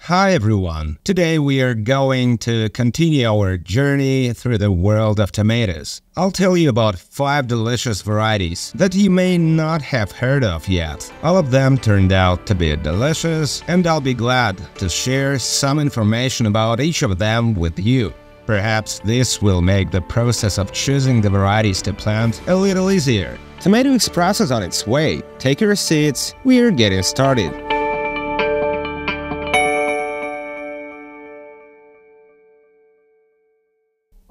Hi everyone! Today we are going to continue our journey through the world of tomatoes. I'll tell you about 5 delicious varieties that you may not have heard of yet. All of them turned out to be delicious, and I'll be glad to share some information about each of them with you. Perhaps this will make the process of choosing the varieties to plant a little easier. Tomato Express is on its way. Take your seats, we're getting started.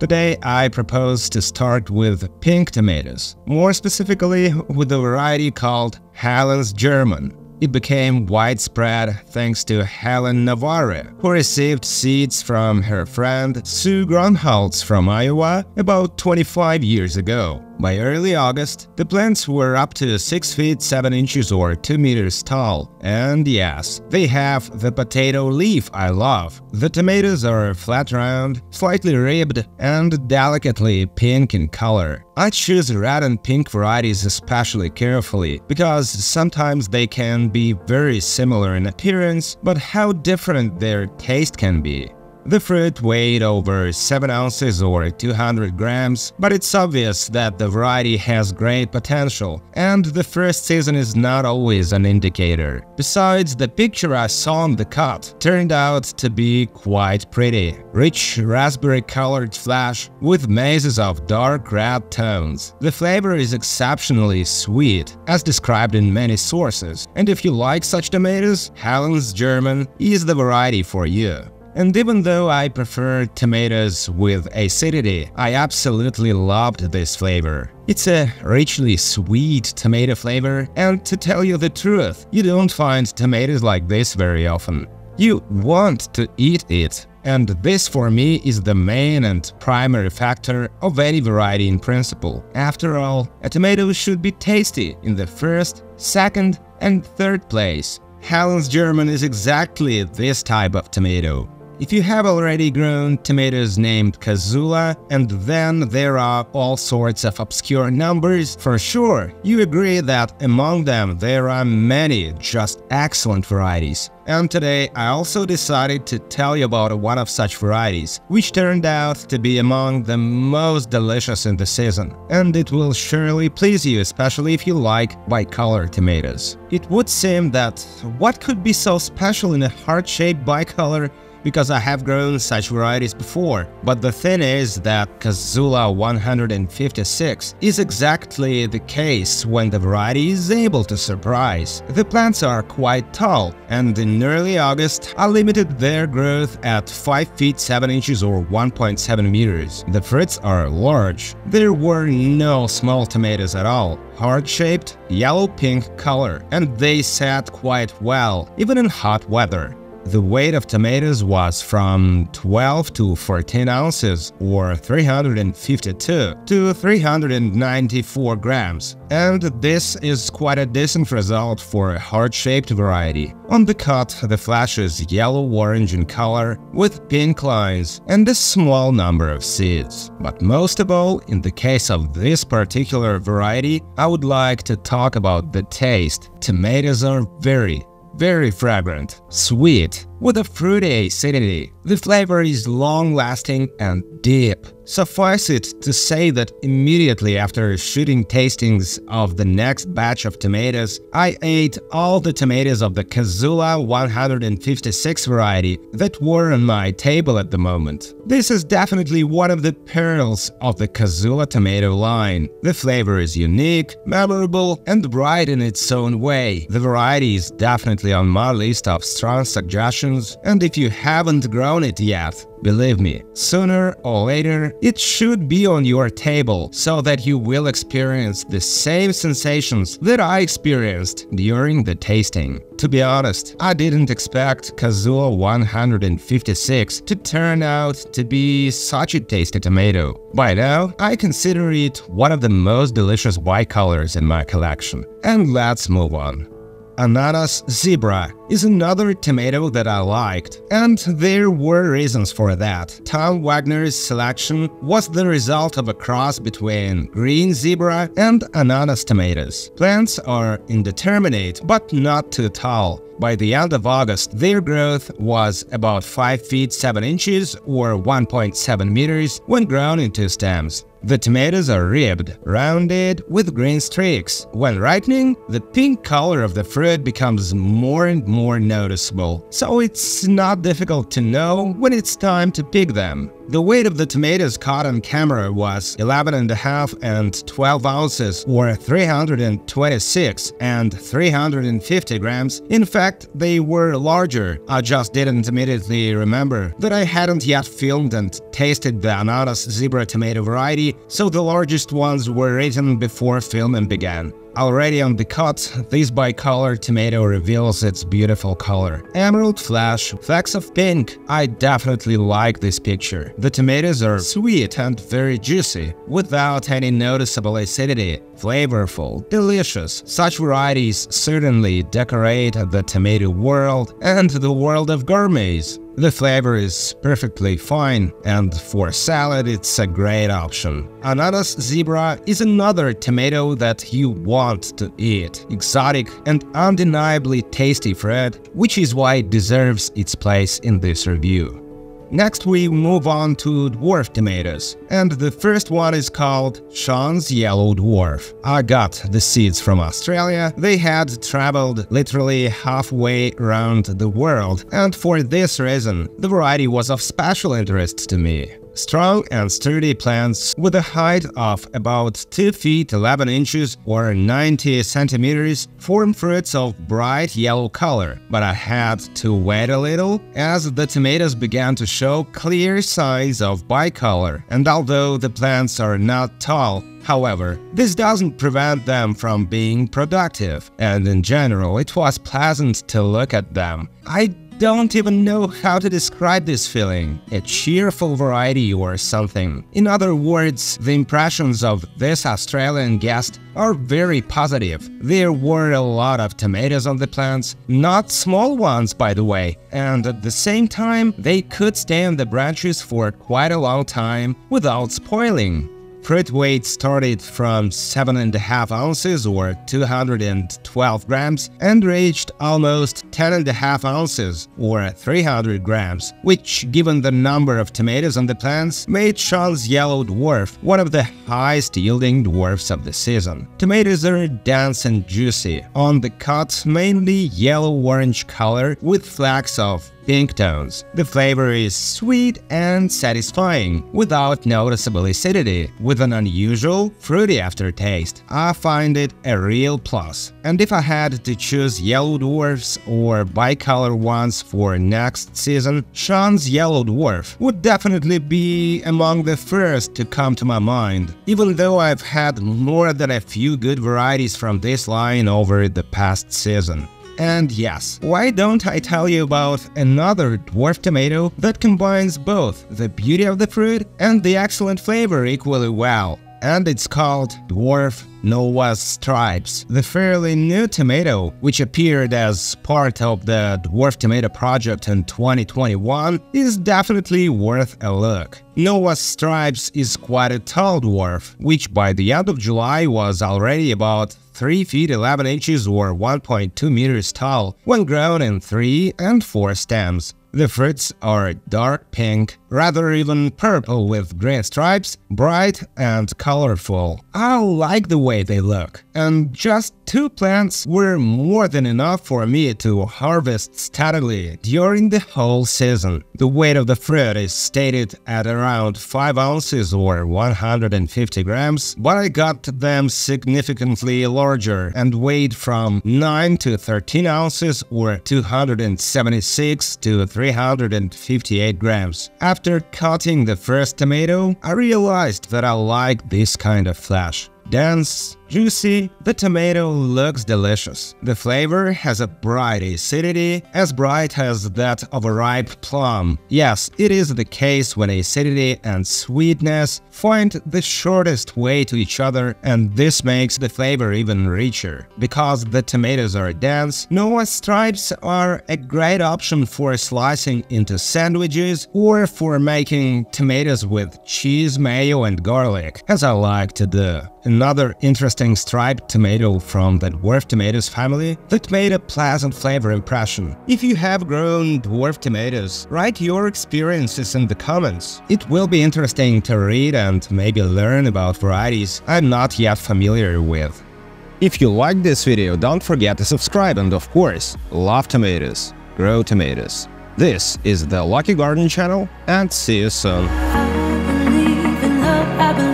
Today, I propose to start with pink tomatoes, more specifically with a variety called Hens German. It became widespread thanks to Helen who received seeds from her friend Sue Grunholz from Iowa about 25 years ago. By early August, the plants were up to 6 feet 7 inches or 2 meters tall. And yes, they have the potato leaf I love. The tomatoes are flat round, slightly ribbed, and delicately pink in color. I choose red and pink varieties especially carefully, because sometimes they can be very similar in appearance, but how different their taste can be. The fruit weighed over 7 ounces or 200 grams, but it's obvious that the variety has great potential, and the first season is not always an indicator. Besides, the picture I saw on the cut turned out to be quite pretty. Rich raspberry-colored flesh with mazes of dark red tones. The flavor is exceptionally sweet, as described in many sources, and if you like such tomatoes, Hens German is the variety for you. And even though I prefer tomatoes with acidity, I absolutely loved this flavor. It's a richly sweet tomato flavor, and to tell you the truth, you don't find tomatoes like this very often. You want to eat it, and this for me is the main and primary factor of any variety in principle. After all, a tomato should be tasty in the first, second, and third place. Hens German is exactly this type of tomato. If you have already grown tomatoes named Kazula, and then there are all sorts of obscure numbers, for sure, you agree that among them there are many just excellent varieties. And today I also decided to tell you about one of such varieties, which turned out to be among the most delicious in the season. And it will surely please you, especially if you like bicolor tomatoes. It would seem that what could be so special in a heart-shaped bicolor, because I have grown such varieties before, but the thing is that Kazula 156 is exactly the case when the variety is able to surprise. The plants are quite tall, and in early August I limited their growth at 5 feet 7 inches or 1.7 meters. The fruits are large. There were no small tomatoes at all. Heart-shaped, yellow-pink color, and they sat quite well, even in hot weather. The weight of tomatoes was from 12 to 14 ounces or 352 to 394 grams, and this is quite a decent result for a heart-shaped variety. On the cut, the flesh is yellow-orange in color with pink lines and a small number of seeds. But most of all, in the case of this particular variety, I would like to talk about the taste. Tomatoes are very fragrant, sweet, with a fruity acidity. The flavor is long-lasting and deep. Suffice it to say that immediately after shooting tastings of the next batch of tomatoes, I ate all the tomatoes of the Kazula 156 variety that were on my table at the moment. This is definitely one of the pearls of the Kazula tomato line. The flavor is unique, memorable, and bright in its own way. The variety is definitely on my list of strong suggestions, and if you haven't grown it yet, believe me, sooner or later it should be on your table so that you will experience the same sensations that I experienced during the tasting. To be honest, I didn't expect Kazula 156 to turn out to be such a tasty tomato. By now, I consider it one of the most delicious bicolors in my collection. And let's move on. Ananas Zebra is another tomato that I liked, and there were reasons for that. Tom Wagner's selection was the result of a cross between green zebra and ananas tomatoes. Plants are indeterminate, but not too tall. By the end of August, their growth was about 5 feet 7 inches or 1.7 meters when grown into stems. The tomatoes are ribbed, rounded, with green streaks. When ripening, the pink color of the fruit becomes more and more noticeable, so it's not difficult to know when it's time to pick them. The weight of the tomatoes caught on camera was 11.5 and 12 ounces, or 326 and 350 grams. In fact, they were larger. I just didn't immediately remember that I hadn't yet filmed and tasted the Ananas Zebra tomato variety, so the largest ones were eaten before filming began. Already on the cut, this bicolor tomato reveals its beautiful color. Emerald flesh, flecks of pink. I definitely like this picture. The tomatoes are sweet and very juicy, without any noticeable acidity. Flavorful, delicious. Such varieties certainly decorate the tomato world and the world of gourmets. The flavor is perfectly fine, and for salad it's a great option. Ananas Zebra is another tomato that you want to eat. Exotic and undeniably tasty fruit, which is why it deserves its place in this review. Next we move on to dwarf tomatoes, and the first one is called Sean's Yellow Dwarf. I got the seeds from Australia. They had traveled literally halfway around the world, and for this reason, the variety was of special interest to me. Strong and sturdy plants with a height of about 2 feet 11 inches or 90 centimeters form fruits of bright yellow color, but I had to wait a little as the tomatoes began to show clear signs of bicolor, and although the plants are not tall, however, this doesn't prevent them from being productive, and in general it was pleasant to look at them. I don't even know how to describe this feeling. A cheerful variety or something. In other words, the impressions of this Australian guest are very positive. There were a lot of tomatoes on the plants, not small ones by the way, and at the same time they could stay on the branches for quite a long time without spoiling. Fruit weight started from 7.5 ounces or 212 grams and reached almost 10.5 ounces or 300 grams, which, given the number of tomatoes on the plants, made Sean's Yellow Dwarf one of the highest yielding dwarfs of the season. Tomatoes are dense and juicy, on the cut mainly yellow-orange color with flecks of pink tones. The flavor is sweet and satisfying, without noticeable acidity, with an unusual, fruity aftertaste. I find it a real plus. And if I had to choose yellow dwarfs or bicolor ones for next season, Sean's Yellow Dwarf would definitely be among the first to come to my mind, even though I've had more than a few good varieties from this line over the past season. And yes, why don't I tell you about another dwarf tomato that combines both the beauty of the fruit and the excellent flavor equally well. And it's called Dwarf Noah's Stripes. The fairly new tomato, which appeared as part of the Dwarf Tomato project in 2021, is definitely worth a look. Noah's Stripes is quite a tall dwarf, which by the end of July was already about 3 feet 11 inches or 1.2 meters tall when grown in 3 and 4 stems. The fruits are dark pink, rather even purple with green stripes, bright and colorful. I like the way they look, and just 2 plants were more than enough for me to harvest steadily during the whole season. The weight of the fruit is stated at around 5 ounces or 150 grams, but I got them significantly larger and weighed from 9 to 13 ounces or 276 to 358 grams. After cutting the first tomato, I realized that I like this kind of flesh. Dense, Juicy, the tomato looks delicious. The flavor has a bright acidity, as bright as that of a ripe plum. Yes, it is the case when acidity and sweetness find the shortest way to each other, and this makes the flavor even richer. Because the tomatoes are dense, Noah stripes are a great option for slicing into sandwiches or for making tomatoes with cheese, mayo and garlic, as I like to do. Another interesting striped tomato from the dwarf tomatoes family that made a pleasant flavor impression. If you have grown dwarf tomatoes, write your experiences in the comments. It will be interesting to read and maybe learn about varieties I'm not yet familiar with. If you liked this video, don't forget to subscribe and of course, love tomatoes, grow tomatoes. This is the Lucky Garden channel and see you soon. I believe in love, I believe